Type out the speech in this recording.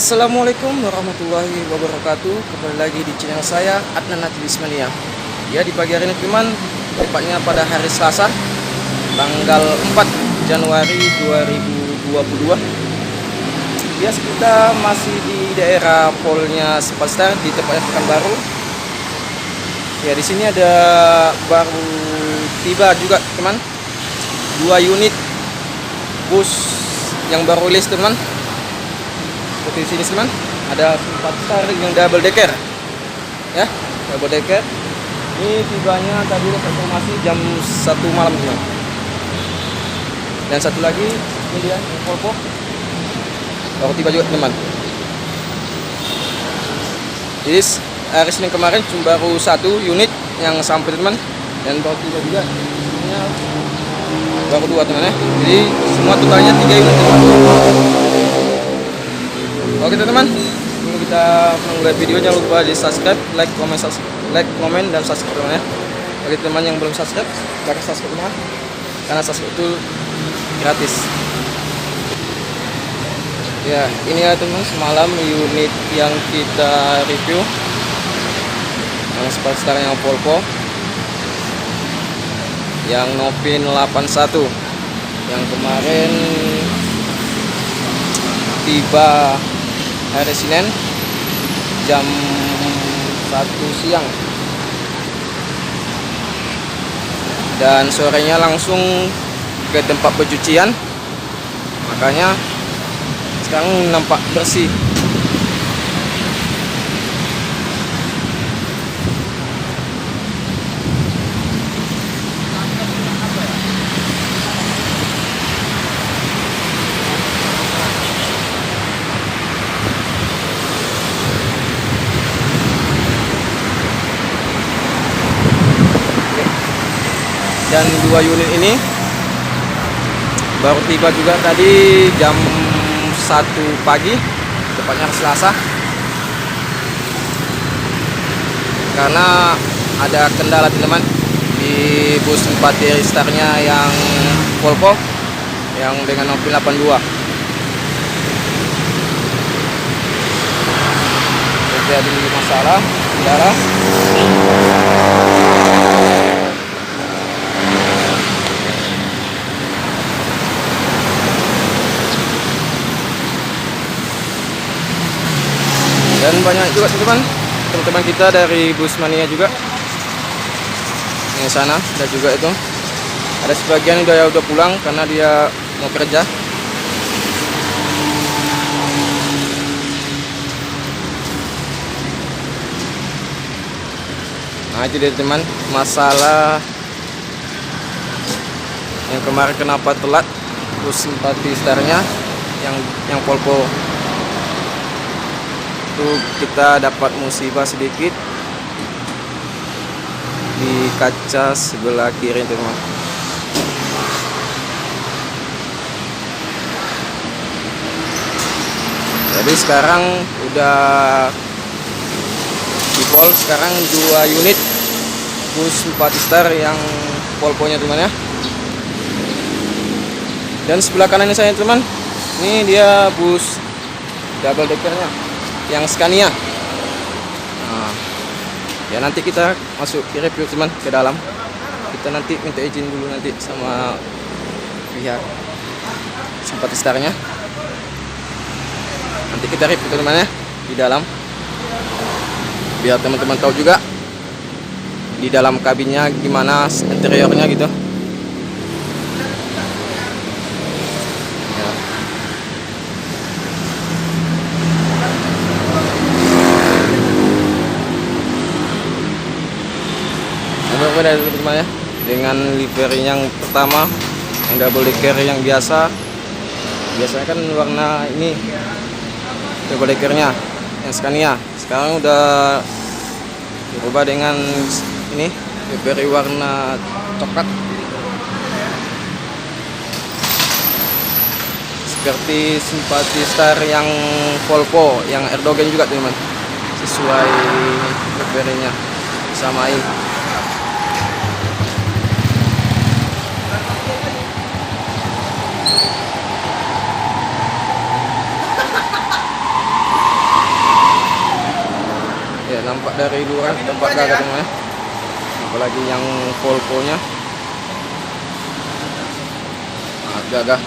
Assalamualaikum warahmatullahi wabarakatuh. Kembali lagi di channel saya Adnan Atilismania. Ya, di pagi hari ini teman, tepatnya pada hari Selasa tanggal 4 Januari 2022. Ya, kita masih di daerah Polnya Spalstar di tepatnya Pekanbaru. Ya, di sini ada baru tiba juga teman, 2 unit bus yang baru rilis teman. Seperti di sini teman, ada Spalstar yang double decker, ya, double decker. Ini tibanya tadi informasi jam 1 malam teman. Dan satu lagi ini dia Volvo baru tiba juga teman. Jadi hari Senin kemarin cuma baru 1 unit yang sampai teman, dan baru tiba juga ini baru 2 teman ya. Jadi semua totalnya 3 unit teman. Oke teman-teman, sebelum kita mulai video jangan lupa di subscribe, like, komen, dan subscribe teman ya. Bagi teman yang belum subscribe, silahkan subscribe teman, karena subscribe itu gratis. Ya, ini ya teman, semalam unit yang kita review yang Spalstar yang Volvo yang Novin 81 yang kemarin tiba hari Senin jam 1 siang, dan sorenya langsung ke tempat pencucian, makanya sekarang nampak bersih. Dan 2 unit ini baru tiba juga tadi jam 1 pagi, tepatnya Selasa. Karena ada kendala teman di bus 4 Starnya yang Volvo yang dengan Novin 82. Terjadi masalah kendala. Dan banyak juga teman-teman kita dari Bus Mania juga yang sana, dan juga itu ada sebagian udah pulang karena dia mau kerja. Nah itu dia teman, masalah yang kemarin kenapa telat bus simpati starnya yang Volvo itu, kita dapat musibah sedikit di kaca sebelah kiri teman. Jadi sekarang udah di Pol, sekarang 2 unit bus 4 Star yang Volvo nya teman ya. Dan sebelah kanan ini saya teman, ini dia bus double deckernya yang Scania. Nah, ya nanti kita masuk ke review teman ke dalam. Kita nanti minta izin dulu nanti sama pihak simpati starnya. Nanti kita review teman ya di dalam, biar teman-teman tahu juga di dalam kabinnya gimana interiornya gitu. Berbeda teman-teman ya, dengan livery yang pertama yang double decker yang biasanya kan warna ini double deckernya yang Scania, sekarang udah berubah dengan ini livery warna coklat seperti simpati star yang Volvo yang Erdogan juga teman, sesuai liverynya samain. nampak dari luar tempat gagah teman-teman. Apalagi yang Volvo nya gagah.